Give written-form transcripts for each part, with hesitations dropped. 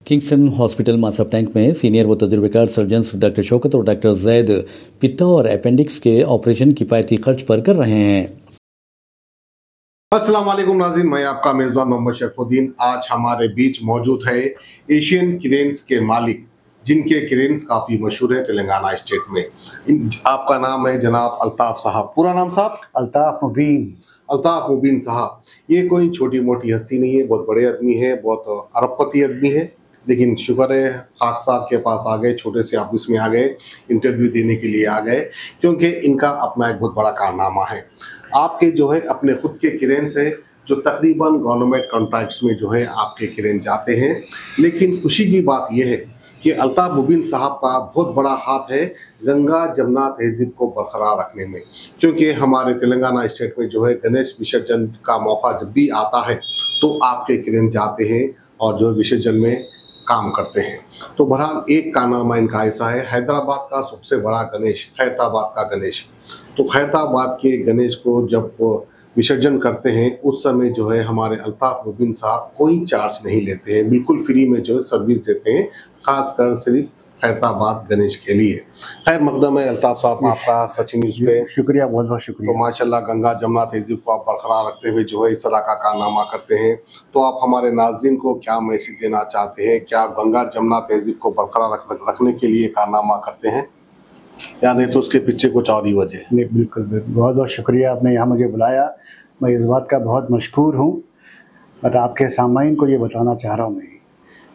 Kingston hospital मासफ tank में senior व तजुर्बेकार surgeons doctor Shaukat और डॉक्टर जैद पित्ता और अपेंडिक्स के ऑपरेशन किफ़ायती खर्च पर कर रहे हैं। अस्सलाम वालेकुम नाज़रीन, मैं आपका मेज़बान मोहम्मद शरफुद्दीन। आज हमारे बीच मौजूद है एशियन क्रेन्स के मालिक, जिनके क्रेन्स काफ़ी मशहूर है तेलंगाना स्टेट में। आपका नाम है जनाब अल्ताफ साहब। पूरा नाम साहब? अल्ताफ मुबीन। अल्ताफ मुबीन साहब, ये कोई छोटी मोटी हस्ती नहीं है, बहुत बड़े आदमी है, बहुत अरबपति आदमी है। लेकिन शुक्र है खाक साहब के पास आ गए, छोटे से ऑफिस में आ गए, इंटरव्यू देने के लिए आ गए, क्योंकि इनका अपना एक बहुत बड़ा कारनामा है। आपके जो है अपने खुद के क्रेन्स है जो तकरीबन गवर्नमेंट कॉन्ट्रैक्ट्स में जो है आपके क्रेन जाते हैं। लेकिन खुशी की बात यह है कि अल्ताफ मुबीन साहब का बहुत बड़ा हाथ है गंगा जमुना तहजीब को बरकरार रखने में, क्योंकि हमारे तेलंगाना स्टेट में जो है गणेश विसर्जन का मौका जब भी आता है तो आपके क्रेन जाते हैं और जो विसर्जन में काम करते हैं। तो बहरहाल एक कारनामा इनका ऐसा है, हैदराबाद का सबसे बड़ा गणेश, खैरताबाद का गणेश। तो खैरताबाद के गणेश को जब विसर्जन करते हैं उस समय जो है हमारे अल्ताफ मुबीन साहब कोई चार्ज नहीं लेते हैं, बिल्कुल फ्री में जो है सर्विस देते हैं, खासकर सिर्फ खैरताबाद गणेश के लिए। खैर मकदम है अल्ताफ साहब आपका सचिन न्यूज़ पे। शुक्रिया, बहुत बहुत शुक्रिया। तो माशाल्लाह गंगा जमुना तहजीब को आप बरकरार रखते हुए जो है इस तरह का कारनामा करते हैं। तो आप हमारे नाज़रीन को क्या मैसेज देना चाहते हैं? क्या गंगा जमुना तहजीब को बरकरार रखने के लिए कारनामा करते हैं, या नहीं तो उसके पीछे कुछ और ही वजह? नहीं, बिल्कुल बिल्कुल, बहुत बहुत शुक्रिया, आपने यहाँ मुझे बुलाया। मैं इस बात का बहुत मशकूर हूँ और आपके सामाइन को ये बताना चाह रहा हूँ। मैं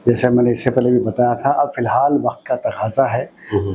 जैसे मैंने इससे पहले भी बताया था, अब फ़िलहाल वक्त का तकाज़ा है,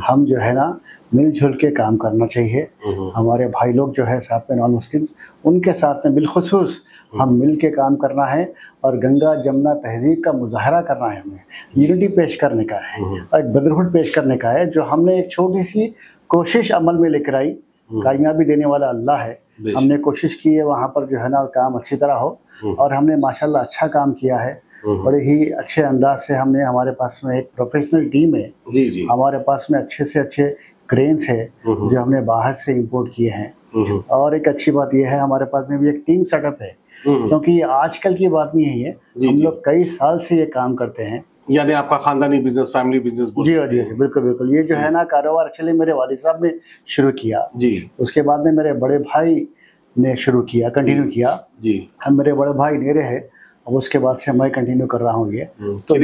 हम जो है ना मिलजुल के काम करना चाहिए। हमारे भाई लोग जो है साथ में नॉन मुस्लिम, उनके साथ में बिलखुसूस हम मिल के काम करना है और गंगा जमुना तहजीब का मुजाहरा करना है। हमें यूनिटी पेश करने का है और एक ब्रदरहुड पेश करने का है। जो हमने एक छोटी सी कोशिश अमल में लेकर आई, कामयाबी देने वाला अल्लाह है। हमने कोशिश की है वहाँ पर जो है ना काम अच्छी तरह हो, और हमने माशाल्लाह अच्छा काम किया है। बड़े ही अच्छे अंदाज से हमने, हमारे पास में एक प्रोफेशनल टीम है जी। हमारे पास में अच्छे से अच्छे क्रेन्स है जो हमने बाहर से इंपोर्ट किए हैं। और एक अच्छी बात यह है हमारे पास में भी एक टीम सेटअप है, क्योंकि आजकल की बात नहीं है ये, हम लोग कई साल से ये काम करते हैं। यानी आपका खानदानी बिजनेस, फैमिली बिजनेस? जी जी, बिल्कुल बिल्कुल। ये जो है ना कारोबार एक्चुअली मेरे वालिद साहब ने शुरू किया जी, उसके बाद में मेरे बड़े भाई ने शुरू किया, कंटिन्यू किया जी। हम, मेरे बड़े भाई नेरे है, अब उसके बाद से मैं कंटिन्यू कर रहा हूँ ये। तो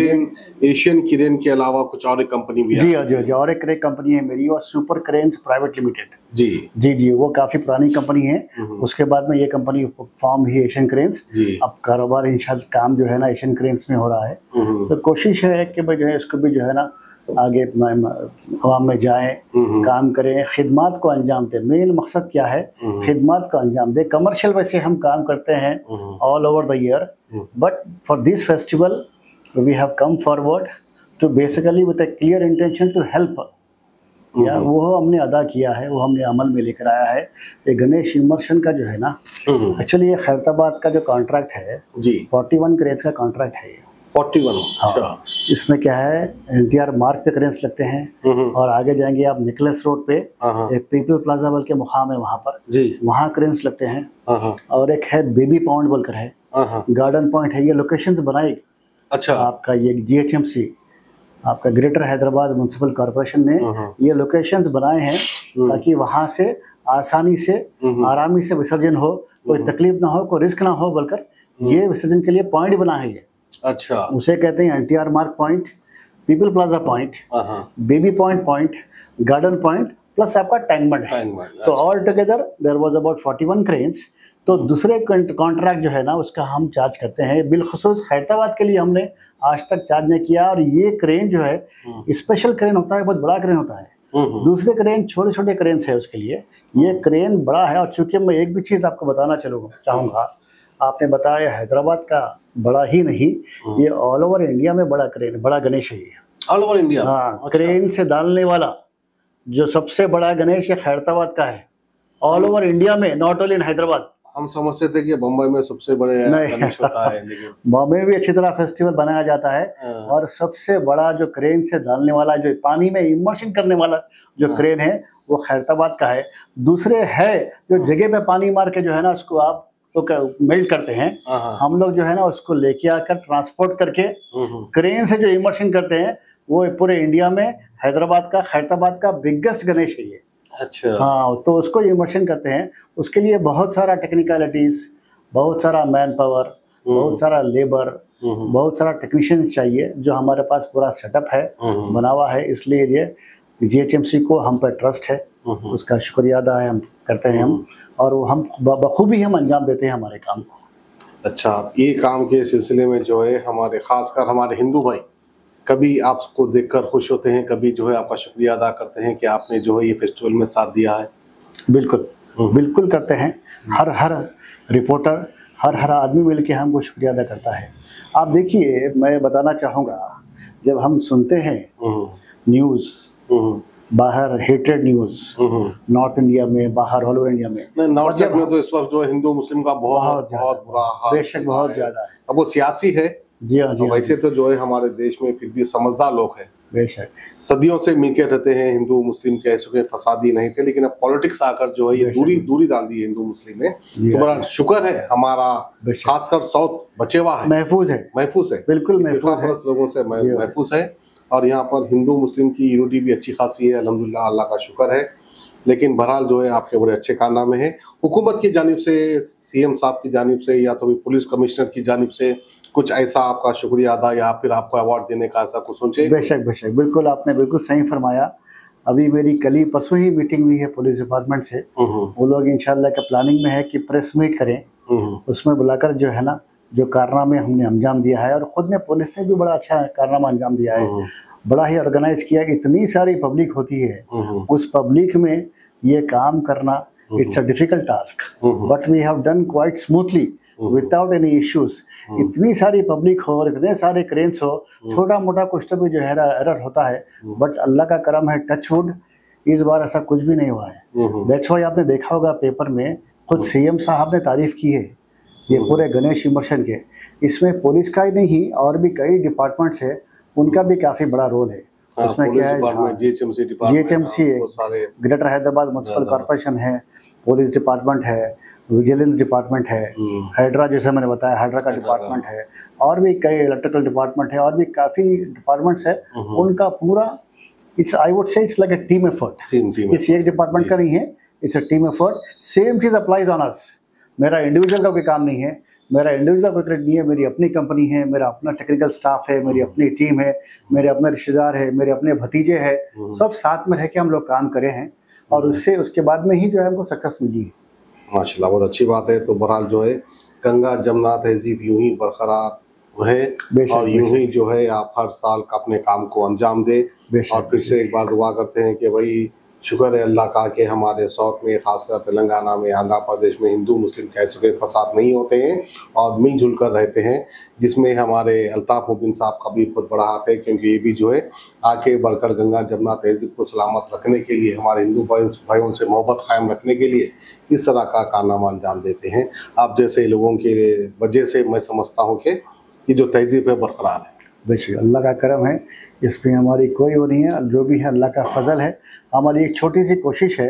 एशियन क्रेन के अलावा कुछ और कंपनी भी है? जी, और एक कंपनी है मेरी, और सुपर क्रेन्स प्राइवेट लिमिटेड जी जी जी, वो काफ़ी पुरानी कंपनी है। उसके बाद में ये कंपनी फॉर्म हुई एशियन क्रेन्स। अब कारोबार इंशाल्लाह काम जो है ना एशियन क्रेन्स में हो रहा है। तो कोशिश है कि भाई जो है इसको भी जो है ना आगे अवाम में जाएं, काम करें, खिदमात को अंजाम दें। मेन मकसद क्या है, खिदमात को अंजाम दें। कमर्शियल वैसे हम काम करते हैं all over the year, but for this festival we have come forward to basically with a clear intention to help. या वो हमने अदा किया है, वो हमने अमल में लेकर आया है। ये गणेश इमर्शन का जो है ना, एक्चुअली ये खैरताबाद का जो कॉन्ट्रैक्ट है जी, 41 क्रेन्स का कॉन्ट्रैक्ट है ये। 41? अच्छा। इसमें क्या है, एनटीआर मार्ग पे क्रेन्स लगते हैं, और आगे जाएंगे आप निकलेस रोड पे एक पीपल प्लाजा बोल के मुकाम है वहाँ पर जी, वहाँ क्रेन्स लगते हैं। और एक है बेबी पॉइंट बोलकर है, गार्डन पॉइंट है। ये लोकेशंस बनाई अच्छा आपका ये जीएचएमसी, आपका ग्रेटर हैदराबाद म्युनिसिपल कॉर्पोरेशन ने ये लोकेशंस बनाए हैं ताकि वहाँ से आसानी से आरामी से विसर्जन हो, कोई तकलीफ ना हो, कोई रिस्क ना हो, बोलकर ये विसर्जन के लिए पॉइंट बनाए हैं ये। अच्छा, उसे कहते हैं NTR Marg point, people plaza point, baby point, garden point, plus आपका टैंकबंड है। तो all together there was about 41 cranes. तो दूसरे कॉन्ट्रैक्ट जो है ना उसका हम चार्ज करते हैं, बिलखुसूस खैरताबाद के लिए हमने आज तक चार्ज नहीं किया। और ये क्रेन जो है स्पेशल क्रेन होता है, बहुत बड़ा क्रेन होता है। दूसरे क्रेन छोटे छोटे क्रेन्स है उसके लिए, ये क्रेन बड़ा है। और चूंकि मैं एक भी चीज़ आपको बताना चाहूँगा, आपने बताया हैदराबाद का बड़ा ही नहीं, ये ऑल ओवर इंडिया में बड़ा क्रेन, बड़ा गणेश है ये ऑल ओवर इंडिया। हाँ, अच्छा। क्रेन से डालने वाला जो सबसे बड़ा गणेश ये खैरताबाद का है, ऑल ओवर इंडिया में, नॉट ओनली इन हैदराबाद। हम समझते थे कि बम्बई में सबसे बड़े गणेश होता है, लेकिन बॉम्बे में भी अच्छी तरह फेस्टिवल बनाया जाता है। और सबसे बड़ा जो क्रेन से डालने वाला, जो पानी में इमर्शन करने वाला जो क्रेन है वो खैरताबाद का है। दूसरे है जो जगह पे पानी मार के जो है ना उसको आप तो मेल्ट करते हैं, हम लोग जो है ना उसको लेके आकर ट्रांसपोर्ट करके क्रेन से जो इमर्शन करते हैं, वो पूरे इंडिया में हैदराबाद का, खैरताबाद का बिगेस्ट गणेश है ये। अच्छा। हाँ, तो उसको इमर्शन करते हैं। उसके लिए बहुत सारा टेक्निकलिटीज, बहुत सारा मैन पावर, बहुत सारा लेबर, बहुत सारा टेक्नीशियन चाहिए, जो हमारे पास पूरा सेटअप है, बना हुआ है। इसलिए ये GHMC को हम पर ट्रस्ट है, उसका शुक्रिया अदा है हम करते हैं हम, और वो हम बखूबी हम अंजाम देते हैं हमारे काम को। अच्छा, ये काम के सिलसिले में जो है हमारे खासकर हमारे हिंदू भाई कभी आपको देखकर खुश होते हैं, कभी जो है आपका शुक्रिया अदा करते हैं कि आपने जो है ये फेस्टिवल में साथ दिया है? बिल्कुल बिल्कुल करते हैं। हर रिपोर्टर, हर आदमी मिल के हमको शुक्रिया अदा करता है। आप देखिए, मैं बताना चाहूँगा, जब हम सुनते हैं न्यूज़ बाहर, हेटेड न्यूज़ नॉर्थ इंडिया में, बाहर ऑल ओवर इंडिया में, नॉर्थ में तो इस वक्त जो हिंदू मुस्लिम का बहुत बुरा हाल, बेशक बहुत ज़्यादा है। अब वो सियासी है, जी हाँ, जी वैसे तो जो है हमारे देश में फिर भी समझदार लोग हैं, बेशक सदियों से मिलकर रहते हैं। हिंदू मुस्लिम कह सके फसादी नहीं थे, लेकिन अब पॉलिटिक्स आकर जो है ये दूरी डाल दी है हिंदू मुस्लिम में। तो बड़ा शुक्र है हमारा, खासकर साउथ बचे हुआ है, महफूज है, बिल्कुल महफूज है, लोगों से महफूज है। और यहाँ पर हिंदू मुस्लिम की यूनिटी भी अच्छी खासी है, अल्हम्दुलिल्लाह, अल्लाह का शुक्र है। लेकिन बहरहाल जो है आपके बड़े अच्छे कारनामे हैं। हुकूमत की जानिब से, CM साहब की जानिब से, या तो पुलिस कमिश्नर की जानिब से कुछ ऐसा आपका शुक्रिया अदा या फिर आपको अवार्ड देने का ऐसा कुछ सोचे? बेशक, बिल्कुल, आपने बिल्कुल सही फरमाया। अभी मेरी कल ही परसों ही मीटिंग हुई है पुलिस डिपार्टमेंट से। वो लोग इंशाल्लाह का प्लानिंग में है कि प्रेस मीट करें, उसमें बुलाकर जो है ना, जो कारनामे हमने अंजाम दिया है, और खुद ने, पुलिस ने भी बड़ा अच्छा कारनामा अंजाम दिया है, बड़ा ही ऑर्गेनाइज किया। इतनी सारी पब्लिक होती है, उस पब्लिक में ये काम करना, it's a difficult task, but we have done quite smoothly without any issues. इतनी सारी पब्लिक हो और इतने सारे क्रेन्स हो, छोटा मोटा कुछ तो भी जो है एरर होता है, बट अल्लाह का करम है, टच वुड, इस बार ऐसा कुछ भी नहीं हुआ है। दैट्स व्हाई आपने देखा होगा पेपर में, खुद CM साहब ने तारीफ की है ये पूरे गणेश इमर्शन के। इसमें पुलिस का ही नहीं, और भी कई डिपार्टमेंट्स है, उनका भी काफी बड़ा रोल है। उसमें क्या है, GHMC है, ग्रेटर हैदराबाद म्युनिसिपल कॉर्पोरेशन है, पुलिस डिपार्टमेंट है, विजिलेंस डिपार्टमेंट है, हाइड्रा, जैसे मैंने बताया, हाइड्रा का डिपार्टमेंट है, और भी कई इलेक्ट्रिकल डिपार्टमेंट है, और भी काफ़ी डिपार्टमेंट्स है। उनका पूरा, it's, I would say it's like a team effort. इस एक डिपार्टमेंट का नहीं है, it's a team effort. Same cheese applies on us. मेरा इंडिविजुअल का कोई काम नहीं है, मेरा इंडिविजुअल कोई क्रेडिट नहीं है, मेरी अपनी कंपनी है, मेरा अपना टेक्निकल स्टाफ है, मेरी अपनी टीम है, मेरे अपने रिश्तेदार है, मेरे अपने भतीजे हैं, सब साथ में रह के हम लोग काम करे हैं, और उसके बाद में ही जो है हमको सक्सेस मिली है। माशाल्लाह, बहुत अच्छी बात है। तो बहरहाल जो है गंगा जमुना तहजीब यूं ही बरकरार रहे, और यूं ही जो है आप हर साल अपने काम को अंजाम दे। और फिर से एक बार दुआ करते हैं कि भाई शुक्र है अल्लाह का कि हमारे साउथ में, खासकर तेलंगाना में, आंध्र प्रदेश में हिंदू मुस्लिम कैसे के फसाद नहीं होते हैं और मिलजुल कर रहते हैं, जिसमें हमारे अल्ताफ मुबीन साहब का भी बहुत बड़ा हाथ है, क्योंकि ये भी जो है आगे बढ़कर गंगा जमुना तहजीब को सलामत रखने के लिए, हमारे हिंदू भाइयों से मोहब्बत कायम रखने के लिए इस तरह का कारनामा अंजाम देते हैं। आप जैसे लोगों के वजह से मैं समझता हूँ कि ये जो तहजीब है बरकरार है। बेशक अल्लाह का करम है, इसमें हमारी कोई वो नहीं है, जो भी है अल्लाह का फजल है। हमारी एक छोटी सी कोशिश है,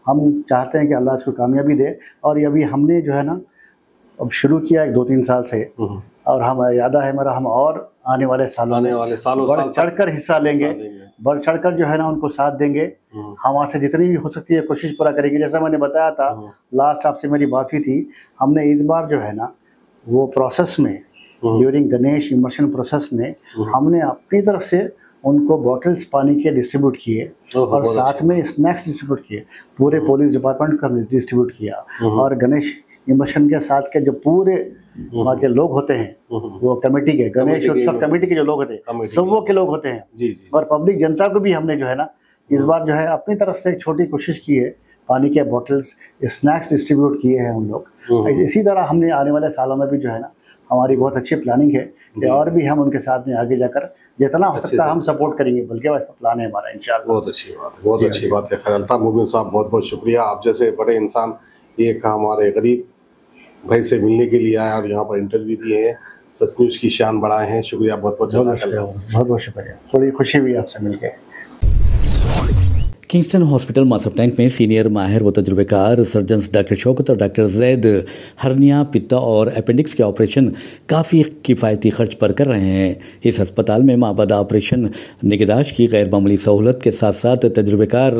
हम चाहते हैं कि अल्लाह इसको कामयाबी दे। और ये अभी हमने जो है ना अब शुरू किया है 2-3 साल से, और हम यादा है मेरा, हम और आने वाले सालों बढ़ चढ़कर हिस्सा लेंगे, बढ़ चढ़कर जो है ना उनको साथ देंगे। हमारे से जितनी भी हो सकती है कोशिश पूरा करेंगे। जैसा मैंने बताया था लास्ट आपसे मेरी बात हुई थी, हमने इस बार जो है ना वो प्रोसेस में, ड्यूरिंग गणेश इमर्शन प्रोसेस में, हमने अपनी तरफ से उनको बॉटल्स पानी के डिस्ट्रीब्यूट किए, और साथ में स्नैक्स डिस्ट्रीब्यूट किए, पूरे पुलिस डिपार्टमेंट का डिस्ट्रीब्यूट किया। और गणेश इमर्शन के साथ के जो पूरे वहाँ के लोग होते हैं, वो कमेटी के, गणेश उत्सव कमेटी के जो लोग होते हैं, सब वो के लोग होते हैं, और पब्लिक जनता को भी हमने जो है ना इस बार जो है अपनी तरफ से एक छोटी कोशिश की है, पानी के बॉटल्स, स्नैक्स डिस्ट्रीब्यूट किए हैं हम लोग। इसी तरह हमने आने वाले सालों में भी जो है ना हमारी बहुत अच्छी प्लानिंग है कि और भी हम उनके साथ में आगे जाकर जितना हो सकता है हम सपोर्ट करेंगे, बल्कि वैसा प्लान है हमारा इंशाल्लाह। बहुत अच्छी बात है, बहुत अच्छी बात है। खैर अल्ताफ मुबीन साहब, बहुत बहुत शुक्रिया। आप जैसे बड़े इंसान एक हमारे गरीब भाई से मिलने के लिए आए और यहाँ पर इंटरव्यू दिए हैं, सचमुच की शान बढ़ाए हैं। शुक्रिया, बहुत बहुत बहुत शुक्रिया, थोड़ी खुशी हुई आपसे मिलकर। किंगस्टन हॉस्पिटल मासफ टैंक में सीनियर माहिर व तजुर्बेकार सर्जन्स डॉक्टर शौकत और डॉक्टर जैद हर्निया, पित्ता और अपेंडिक्स के ऑपरेशन काफ़ी किफ़ायती खर्च पर कर रहे हैं। इस अस्पताल में माबदा ऑपरेशन निगहदाश्त की गैर मामूली सहूलत के साथ साथ तजुर्बेकार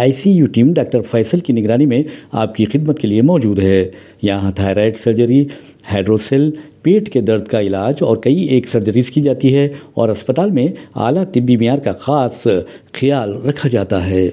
ICU टीम डॉक्टर फैसल की निगरानी में आपकी खिदमत के लिए मौजूद है। यहाँ थायराइड सर्जरी, हाइड्रोसेल, पेट के दर्द का इलाज और कई एक सर्जरीज की जाती है और अस्पताल में आला तिब्बी मियार का ख़ास ख्याल रखा जाता है।